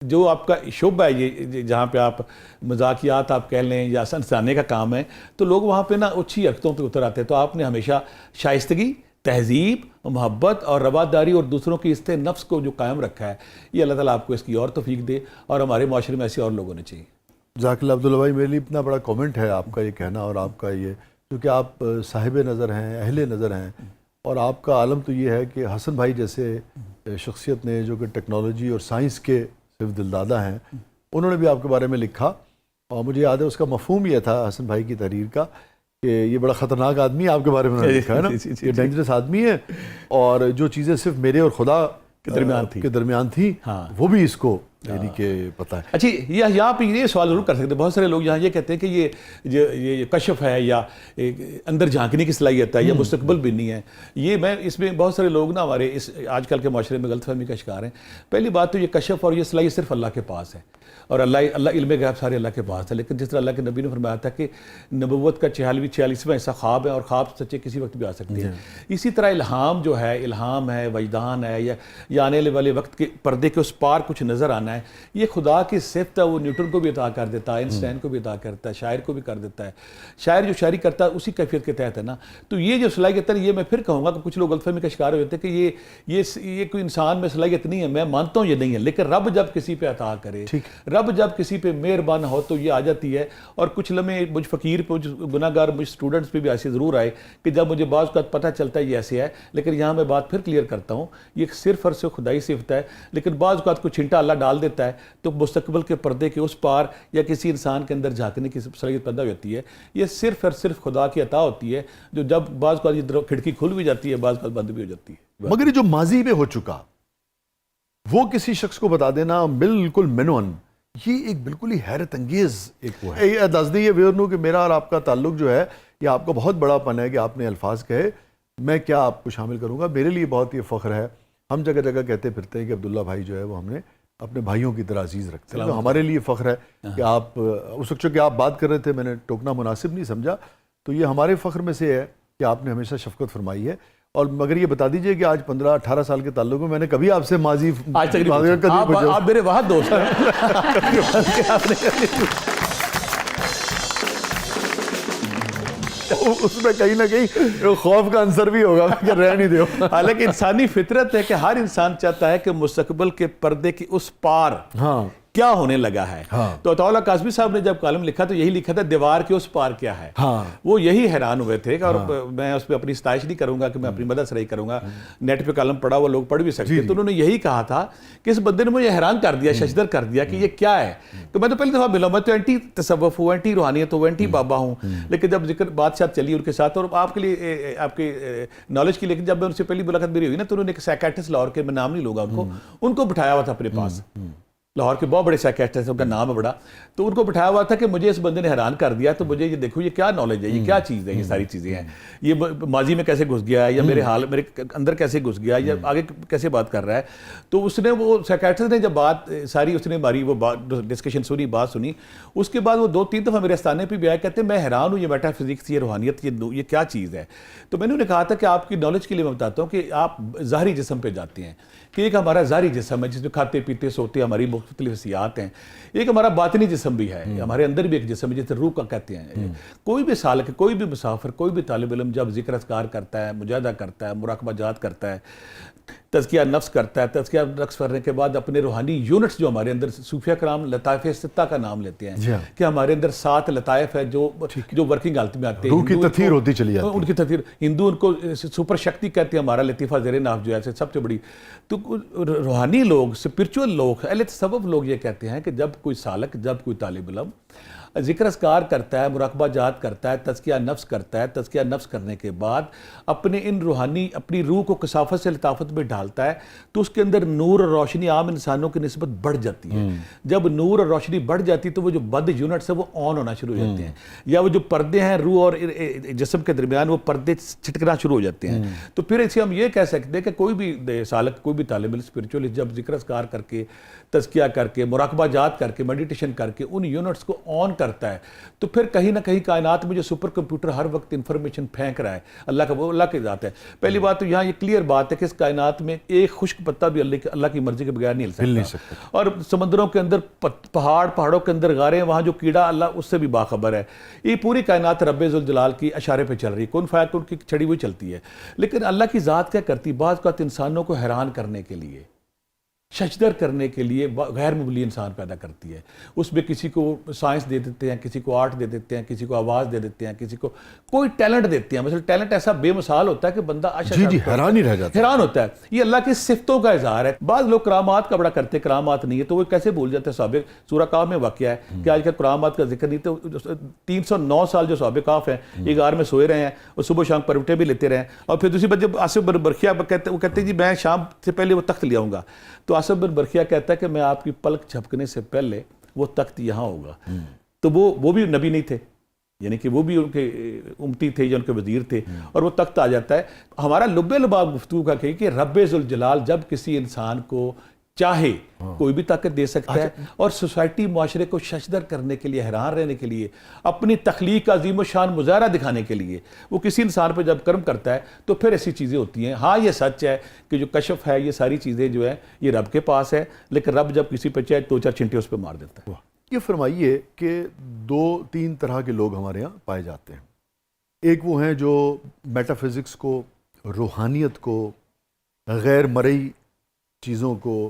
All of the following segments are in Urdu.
جو آپ کا شعبہ ہے یہ جہاں پہ آپ مذاکیات آپ کہہ لیں یا سنسانے کا کام ہے، تو لوگ وہاں پہ نا اچھی حرکتوں پہ اتر آتے ہیں. تو آپ نے ہمیشہ شائستگی، تہذیب، محبت اور رواداری اور دوسروں کی عزت نفس کو جو قائم رکھا ہے، یہ اللہ تعالیٰ آپ کو اس کی اور توفیق دے، اور ہمارے معاشرے میں ایسے اور لوگ ہونے چاہیے. جزاک اللہ عبداللہ بھائی. میرے لیے اتنا بڑا کومنٹ ہے آپ کا یہ کہنا، اور آپ کا یہ کیونکہ آپ صاحب نظر ہیں، اہل نظر ہیں، اور آپ کا عالم تو یہ ہے کہ حسن بھائی جیسے شخصیت نے جو کہ ٹیکنالوجی اور سائنس کے صرف دلدادہ ہیں، انہوں نے بھی آپ کے بارے میں لکھا، اور مجھے یاد ہے اس کا مفہوم یہ تھا حسن بھائی کی تحریر کا کہ یہ بڑا خطرناک آدمی ہے. آپ کے بارے میں لکھا ہے نا، یہ ڈینجرس آدمی ہے، اور جو چیزیں صرف میرے اور خدا کے درمیان تھی وہ بھی اس کو یعنی کہ پتہ ہے. اچھی یہاں پہ یہ سوال ضرور کر سکتے ہیں. بہت سارے لوگ یہاں یہ کہتے ہیں کہ یہ کشف ہے یا اندر جھانکنے کی صلاحیت ہے یا مستقبل بینی ہے. یہ میں اس میں بہت سارے لوگ نا ہمارے اس آج کل کے معاشرے میں غلط فہمی کا شکار ہیں. پہلی بات تو یہ کشف اور یہ صلاحیت صرف اللہ کے پاس ہے، اور اللہ علم غیب سارے اللہ کے پاس ہے. لیکن جس طرح اللہ کے نبی نے فرمایا تھا کہ نبوت کا 46واں حصہ خواب ہے، اور خواب سچے کسی وقت بھی آ سکتے ہیں. اسی طرح الہام جو ہے، الہام ہے، وجدان ہے، یا آنے والے وقت کے پردے کے اس پار کچھ نظر آنا ہے، یہ خدا کی صفت ہے. وہ نیوٹن کو بھی عطا کر دیتا ہے، آئنسٹائن کو بھی عطا کرتا ہے، شاعر کو بھی کر دیتا ہے. شاعر جو شاعری کرتا ہے اسی کیفیت کے تحت ہے نا. تو یہ جو صلاحیت ہے، یہ میں پھر کہوں گا کہ کچھ لوگ غلط فہمی کا شکار ہوتے ہیں کہ یہ کوئی انسان میں صلاحیت نہیں ہے. میں مانتا ہوں یہ نہیں ہے، لیکن رب جب کسی پہ عطا کرے، رب جب کسی پہ مہربان ہو تو یہ آ جاتی ہے. اور کچھ لمحے مجھ فقیر پہ، مجھ گناہ گار، مجھ سٹوڈنٹس پہ بھی ایسے ضرور آئے کہ جب مجھے بعض کا پتہ چلتا ہے یہ ایسے ہے. لیکن یہاں میں بات پھر کلیئر کرتا ہوں، یہ صرف اور صرف خدائی صفت ہے. لیکن بعض اوقات کوئی چھنٹا اللہ ڈال دیتا ہے تو مستقبل کے پردے کے اس پار یا کسی انسان کے اندر جھانکنے کی صلاحیت پیدا ہوتی ہے. یہ صرف اور صرف خدا کی عطا ہوتی ہے، جو جب بعض اوقات یہ کھڑکی کھل بھی جاتی ہے، بعض اوقات بند بھی ہو جاتی ہے. مگر یہ جو ماضی میں ہو چکا وہ کسی شخص کو بتا دینا بالکل مینون، یہ ایک بالکل ہی حیرت انگیز ایک وہ ہے. دس دیں یہ ویورنو کہ میرا اور آپ کا تعلق جو ہے یہ آپ کا بہت بڑا پن ہے کہ آپ نے الفاظ کہے. میں کیا آپ کو شامل کروں گا، میرے لیے بہت ہی فخر ہے. ہم جگہ جگہ کہتے پھرتے ہیں کہ عبداللہ بھائی جو ہے وہ ہم نے اپنے بھائیوں کی طرح عزیز رکھتے ہیں. تو ہمارے لیے فخر ہے کہ آپ اس وقت کہ آپ بات کر رہے تھے، میں نے ٹوکنا مناسب نہیں سمجھا، تو یہ ہمارے فخر میں سے ہے کہ آپ نے ہمیشہ شفقت فرمائی ہے. اور مگر یہ بتا دیجئے کہ آج 15-18 سال کے تعلق میں نے کبھی آپ سے ماضی آج تک آپ میرے وہاں دوست ہیں. اس میں کہیں نہ کہیں خوف کا عنصر بھی ہوگا کہ رہ نہیں دیو. حالانکہ انسانی فطرت ہے کہ ہر انسان چاہتا ہے کہ مستقبل کے پردے کی اس پار کیا ہونے لگا ہے. تو عطا اللہ کاظمی صاحب نے جب کالم لکھا تو یہی لکھا تھا دیوار کے اس پار کیا ہے. وہ یہی حیران ہوئے تھے. اور میں اس پہ اپنی ستائش نہیں کروں گا کہ میں اپنی مدد سرائی کروں گا، نیٹ پہ کالم پڑھا وہ لوگ پڑھ بھی سکتے. تو انہوں نے یہی کہا تھا کہ اس بندے نے مجھے حیران کر دیا، ششدر کر دیا کہ یہ کیا ہے. تو میں تو پہلی دفعہ ملا، میں تو اینٹی تصوف ہوں، اینٹی روحانیت ہوں، اینٹی بابا ہوں. لیکن جب ذکر بات شات چلی ان کے ساتھ، اور آپ کے لیے آپ کے نالج کی، لیکن جب میں ان سے پہلی ملاقات میری ہوئی نا، تو انہوں نے ایک سائیکیٹرسٹ لاہور کے، میں نام نہیں لوں گا ان کو بٹھایا ہوا تھا اپنے پاس. لاہور کے بہت بڑے سائیکیٹرسٹ ہیں، ان کا نام ہے بڑا. تو ان کو بٹھایا ہوا تھا کہ مجھے اس بندے نے حیران کر دیا. تو مجھے یہ دیکھو یہ کیا نالج ہے، یہ کیا چیز ہے، یہ ساری چیزیں ہیں، یہ ماضی میں کیسے گھس گیا ہے، یا میرے اندر کیسے گھس گیا، یا آگے کیسے بات کر رہا ہے. تو اس نے، وہ سائیکیٹرسٹ نے جب بات ساری اس نے ہماری وہ ڈسکشن سنی، بات سنی، اس کے بعد وہ 2-3 دفعہ میرے استانے پہ بھی آئے، کہتے ہیں میں حیران ہوں، یہ میٹا فزکس، یہ روحانیت، یہ کیا چیز ہے. تو میں نے کہا تھا کہ آپ کی نالج کے لیے میں بتاتا ہوں کہ آپ ظاہری جسم پہ جاتے ہیں کہ ایک ہمارا ظاہری جسم ہے جس میں کھاتے پیتے سوتے ہماری مختلف حیثیات ہیں. ایک ہمارا باطنی جسم بھی ہے، ہمارے اندر بھی ایک جسم ہے جسے روح کا کہتے ہیں. کوئی بھی سالک، کوئی بھی مسافر، کوئی بھی طالب علم جب ذکر اذکار کرتا ہے، مجاہدہ کرتا ہے، مراقبہ جات کرتا ہے، تزکیہ نفس کرتا ہے، تزکیہ نفس کرنے کے بعد اپنے روحانی یونٹس جو ہمارے اندر، صوفیہ کرام لطائف ستہ کا نام لیتے ہیں کہ ہمارے اندر 7 لطائف ہے جو ورکنگ حالت میں آتے ہیں. روح کی تطہیر ہوتی چلی جاتی ہے، ان کی تطہیر. ہندو ان کو سپر شکتی کہتے ہیں، ہمارا لطیفہ زیر ناف جو ہے سب سے بڑی. تو روحانی لوگ، اسپرچول لوگ، اہل تصوف لوگ یہ کہتے ہیں کہ جب کوئی سالک، جب کوئی طالب علم ذکر اذکار کرتا ہے، مراقبہ جات کرتا ہے، تزکیہ نفس کرتا ہے، تزکیہ نفس کرنے کے بعد اپنے ان روحانی، اپنی روح کو کثافت سے لطافت میں ڈالتا ہے، تو اس کے اندر نور اور روشنی عام انسانوں کی نسبت بڑھ جاتی ہے. جب نور اور روشنی بڑھ جاتی ہے تو وہ جو بد یونٹس ہیں وہ آن ہونا شروع ہو جاتے ہیں، یا وہ جو پردے ہیں روح اور جسم کے درمیان، وہ پردے چھٹکنا شروع ہو جاتے ہیں. تو پھر اسے ہم یہ کہہ سکتے ہیں کہ کوئی بھی سالک، کوئی بھی طالب علم اسپرچولی جب ذکر اذکار کر کے، تزکیہ کر کے، مراقبہ جات کر کے، میڈیٹیشن کر کے ان یونٹس کو آن کرتا ہے، تو پھر کہیں نہ کہیں کائنات میں جو سپر کمپیوٹر ہر وقت انفارمیشن پھینک رہا ہے، اللہ کی ذات ہے. پہلی بات تو یہاں یہ کلیئر بات ہے کہ اس کائنات میں ایک خشک پتا بھی اللہ کی مرضی کے بغیر نہیں ہل سکتا. اور سمندروں کے اندر پہاڑوں کے اندر غاریں, وہاں جو کیڑا اللہ اس سے بھی باخبر ہے. یہ پوری کائنات رب ذوالجلال کی اشارے پہ چل رہی ہے, کن فیکون کی چھڑی ہوئی چلتی ہے. لیکن اللہ کی ذات کیا کرتی, بعض اوقات انسانوں کو حیران کرنے کے لیے, شجدر کرنے کے لیے غیر معمولی انسان پیدا کرتی ہے. اس میں کسی کو سائنس دے دیتے ہیں, کسی کو آرٹ دے دیتے ہیں, کسی کو آواز دے دیتے ہیں, کسی کو کوئی ٹیلنٹ دیتے ہیں. مثلا ٹیلنٹ ایسا بے مثال ہوتا ہے کہ بندہ حیران ہی رہ جاتا ہے, حیران ہوتا ہے. یہ اللہ کی صفتوں کا اظہار ہے. بعض لوگ کرامات کا بڑا کرتے ہیں, کرامات نہیں ہے تو وہ کیسے بھول جاتے ہیں. صحابہ سورہ کہف میں واقعہ ہے کہ آج کل کرامات کا ذکر نہیں, تو 309 سال جو صحابہ کہف ہیں یہ غار میں سوئے رہے ہیں اور صبح شام پروٹے بھی لیتے رہے ہیں. اور پھر دوسری بات جب آصف بن برخیہ وہ کہتے ہیں جی میں شام سے پہلے وہ تخت لے آؤں گا, تو آصف بن برخیہ کہتا ہے کہ میں آپ کی پلک جھپکنے سے پہلے وہ تخت یہاں ہوگا. تو وہ بھی نبی نہیں تھے, یعنی کہ وہ بھی ان کے امتی تھے یا ان کے وزیر تھے, اور وہ تخت آ جاتا ہے. ہمارا لب لباب گفتگو کا کہ رب ذوالجلال جب کسی انسان کو چاہے کوئی بھی طاقت دے سکتا ہے, اور سوسائٹی معاشرے کو ششدر کرنے کے لیے, حیران رہنے کے لیے, اپنی تخلیق کا عظیم و شان مظاہرہ دکھانے کے لیے وہ کسی انسان پہ جب کرم کرتا ہے تو پھر ایسی چیزیں ہوتی ہیں. ہاں یہ سچ ہے کہ جو کشف ہے یہ ساری چیزیں جو ہے یہ رب کے پاس ہے, لیکن رب جب کسی پہ چاہے 2-4 چنٹے اس پہ مار دیتا ہے. یہ فرمائیے کہ 2-3 طرح کے لوگ ہمارے ہاں پائے جاتے ہیں. ایک وہ ہیں جو میٹا فزکس کو, روحانیت کو, غیر مرئی چیزوں کو,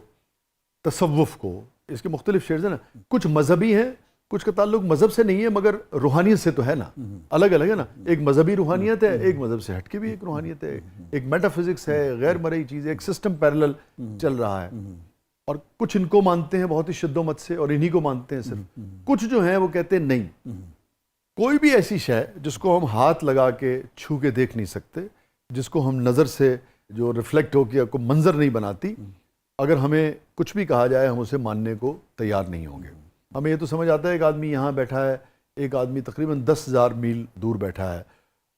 تصوف کو, اس کے مختلف شیڈز ہیں نا. کچھ مذہبی ہیں, کچھ کا تعلق مذہب سے نہیں ہے مگر روحانیت سے تو ہے نا, الگ الگ ہے نا. ایک مذہبی روحانیت ہے, ایک مذہب سے ہٹ کے بھی ایک روحانیت ہے, ایک میٹا فزکس ہے, غیر مرئی چیز ہے, ایک سسٹم پیرلل چل رہا ہے. اور کچھ ان کو مانتے ہیں بہت ہی شد و مت سے اور انہی کو مانتے ہیں صرف. کچھ جو ہیں وہ کہتے ہیں نہیں, کوئی بھی ایسی شے جس کو ہم ہاتھ لگا کے چھو کے دیکھ نہیں سکتے, جس کو ہم نظر سے جو ریفلیکٹ ہو کے کوئی منظر نہیں بناتی, اگر ہمیں کچھ بھی کہا جائے ہم اسے ماننے کو تیار نہیں ہوں گے. ہمیں یہ تو سمجھ آتا ہے ایک آدمی یہاں بیٹھا ہے, ایک آدمی تقریباً 10,000 میل دور بیٹھا ہے,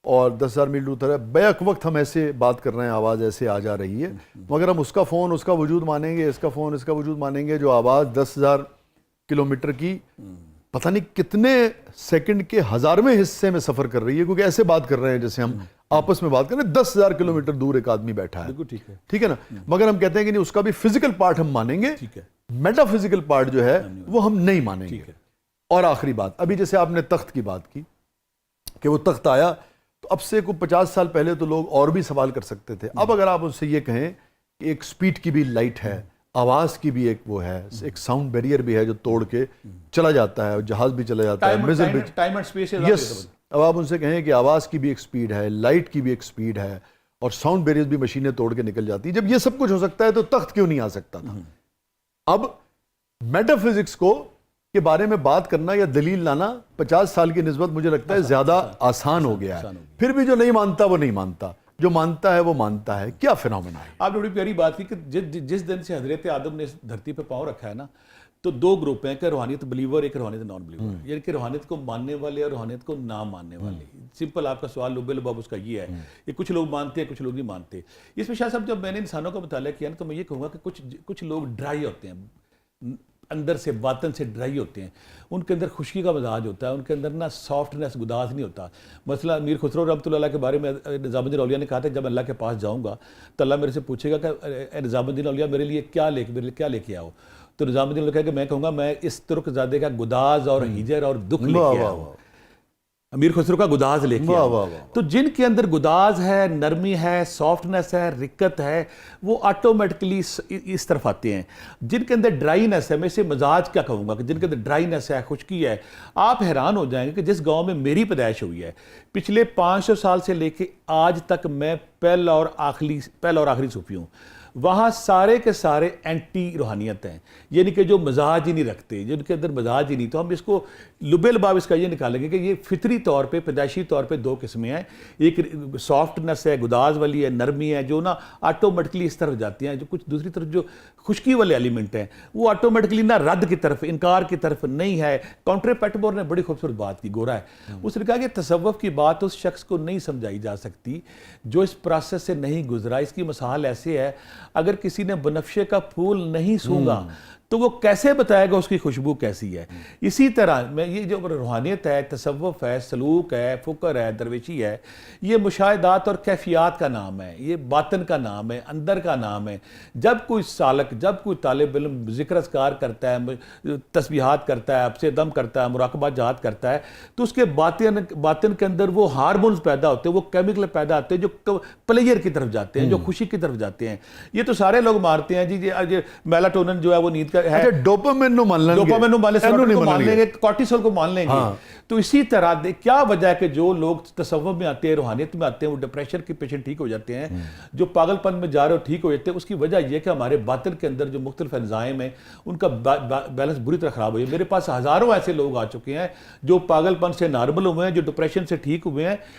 اور 10,000 میل دور ہے, بیک وقت ہم ایسے بات کر رہے ہیں, آواز ایسے آ جا رہی ہے, مگر ہم اس کا فون اس کا وجود مانیں گے, اس کا فون اس کا وجود مانیں گے, جو آواز 10,000 کلومیٹر کی پتہ نہیں کتنے سیکنڈ کے 1000ویں حصے میں سفر کر رہی ہے, کیونکہ ایسے بات کر رہے ہیں جیسے ہم آپس میں بات کر رہے ہیں. 10,000 کلومیٹر دور ایک آدمی بیٹھا ہے, ٹھیک ہے نا, مگر ہم کہتے ہیں کہ نہیں اس کا بھی فزیکل پارٹ ہم مانیں گے, میٹا فزیکل پارٹ جو ہے وہ ہم نہیں مانیں گے. اور آخری بات, ابھی جیسے آپ نے تخت کی بات کی کہ وہ تخت آیا, تو اب سے کوئی 50 سال پہلے تو لوگ اور بھی سوال کر سکتے تھے. اب اگر آپ ان سے یہ کہیں کہ ایک سپیڈ کی بھی لائٹ ہے, آواز کی بھی ایک وہ ہے, ایک ساؤنڈ بیریئر بھی ہے جو توڑ کے چلا جاتا ہے, جہاز بھی چلا جاتا ہے, میزل بھی, یس, اب آپ ان سے کہیں کہ آواز کی بھی ایک سپیڈ ہے, لائٹ کی بھی ایک سپیڈ ہے, اور ساؤنڈ بیریئر بھی مشینیں توڑ کے نکل جاتی. جب یہ سب کچھ ہو سکتا ہے تو تخت کیوں نہیں آ سکتا تھا؟ اب میٹا فزکس کو کے بارے میں بات کرنا یا دلیل لانا 50 سال کی نسبت مجھے لگتا ہے زیادہ آسان ہو گیا ہے. پھر بھی جو نہیں مانتا وہ نہیں مانتا, جو مانتا ہے وہ مانتا ہے. کیا فینومینا ہے؟ آپ نے بڑی پیاری بات کی کہ جس دن سے حضرت آدم نے اس دھرتی پہ پاؤں رکھا ہے نا, تو 2 گروپ ہیں, کہ روحانیت بلیور, ایک روحانیت نان بلیور. یعنی کہ روحانیت کو ماننے والے اور روحانیت کو نہ ماننے والے. سمپل آپ کا سوال لب لباب اس کا یہ ہے کہ کچھ لوگ مانتے ہیں, کچھ لوگ نہیں مانتے. اس میں شاہ صاحب جب میں نے انسانوں کا مطالعہ کیا نا, تو میں یہ کہوں گا کہ کچھ لوگ ڈرائی ہوتے ہیں, اندر سے باطن سے ڈرائی ہوتے ہیں. ان کے اندر خشکی کا مزاج ہوتا ہے, ان کے اندر نا سافٹنس, گداز نہیں ہوتا. مثلا میر خسرو رحمۃ اللہ علیہ کے بارے میں نظام الدین اولیاء نے کہا تھا جب اللہ کے پاس جاؤں گا تو اللہ میرے سے پوچھے گا کہ نظام الدین اولیاء میرے لیے کیا لے کے آؤ. تو نظام الدین اولیاء کہ میں کہوں گا میں اس ترک زادے کا گداز اور ہجر اور دکھ لے کے آؤں. امیر خسرو کا گداز لے کے آؤ. تو جن کے اندر گداز ہے, نرمی ہے, سافٹنس ہے, رقت ہے, وہ آٹومیٹکلی اس طرف آتے ہیں. جن کے اندر ڈرائینس ہے, میں اسے مزاج کیا کہوں گا, کہ جن کے اندر ڈرائینس ہے, خشکی ہے, آپ حیران ہو جائیں گے کہ جس گاؤں میں میری پیدائش ہوئی ہے, پچھلے 500 سال سے لے کے آج تک میں پہلا اور آخری صوفی ہوں. وہاں سارے کے سارے اینٹی روحانیت ہیں, یعنی کہ جو مزاج ہی نہیں رکھتے, جن کے اندر مزاج ہی نہیں. تو ہم اس کو لب لباب اس کا یہ نکالیں گے کہ یہ فطری طور پہ, پیدائشی طور پہ 2 قسمیں ہیں. ایک سافٹنس ہے, گداز والی ہے, نرمی ہے, جو نا آٹومیٹکلی اس طرف جاتی ہیں. جو کچھ دوسری طرف جو خشکی والے ایلیمنٹ ہیں وہ آٹومیٹکلی نہ رد کی طرف, انکار کی طرف نہیں ہے. کاؤنٹر پیٹمور نے بڑی خوبصورت بات کی, گورا ہے, اس نے کہا کہ تصوف کی بات اس شخص کو نہیں سمجھائی جا سکتی جو اس پروسیس سے نہیں گزرا. اس کی مثال ایسے ہے, اگر کسی نے بنفشے کا پھول نہیں سونگا تو وہ کیسے بتائے گا اس کی خوشبو کیسی ہے؟ اسی طرح میں یہ جو روحانیت ہے، تصوف ہے، سلوک ہے، فکر ہے، درویشی ہے، یہ مشاہدات اور کیفیات کا نام ہے، یہ باطن کا نام ہے، اندر کا نام ہے۔ جب کوئی سالک، جب کوئی طالب علم ذکر اذکار کرتا ہے، تسبیحات کرتا ہے، حبس دم کرتا ہے، مراقبہ جہاد کرتا ہے، تو اس کے باطن کے اندر وہ ہارمونز پیدا ہوتے ہیں، وہ کیمیکل پیدا ہوتے ہیں جو پلیئر کی طرف جاتے ہیں، جو خوشی کی طرف جاتے ہیں۔ یہ تو سارے لوگ مارتے ہیں جی، میلاٹونن جو ہے وہ نیند کا ہے، ڈوپامین نو مان لیں گے، ڈوپامین نو مان لیں گے، کورٹیسول کو مان لیں گے۔ تو اسی طرح کیا وجہ ہے کہ جو لوگ تصوف میں آتے ہیں، روحانیت میں آتے ہیں، وہ ڈپریشن کے پیشنٹ ٹھیک ہو جاتے ہیں، جو پاگل پن میں جا رہے ہو ٹھیک ہو جاتے ہیں؟ اس کی وجہ یہ کہ ہمارے باطن کے اندر جو مختلف انزائم ہیں ان کا بیلنس بری طرح خراب ہو گیا۔ میرے پاس ہزاروں ایسے لوگ آ چکے ہیں جو پاگل پن سے نارمل ہوئے ہیں، جو ڈپریشن سے ٹھیک ہوئے ہیں،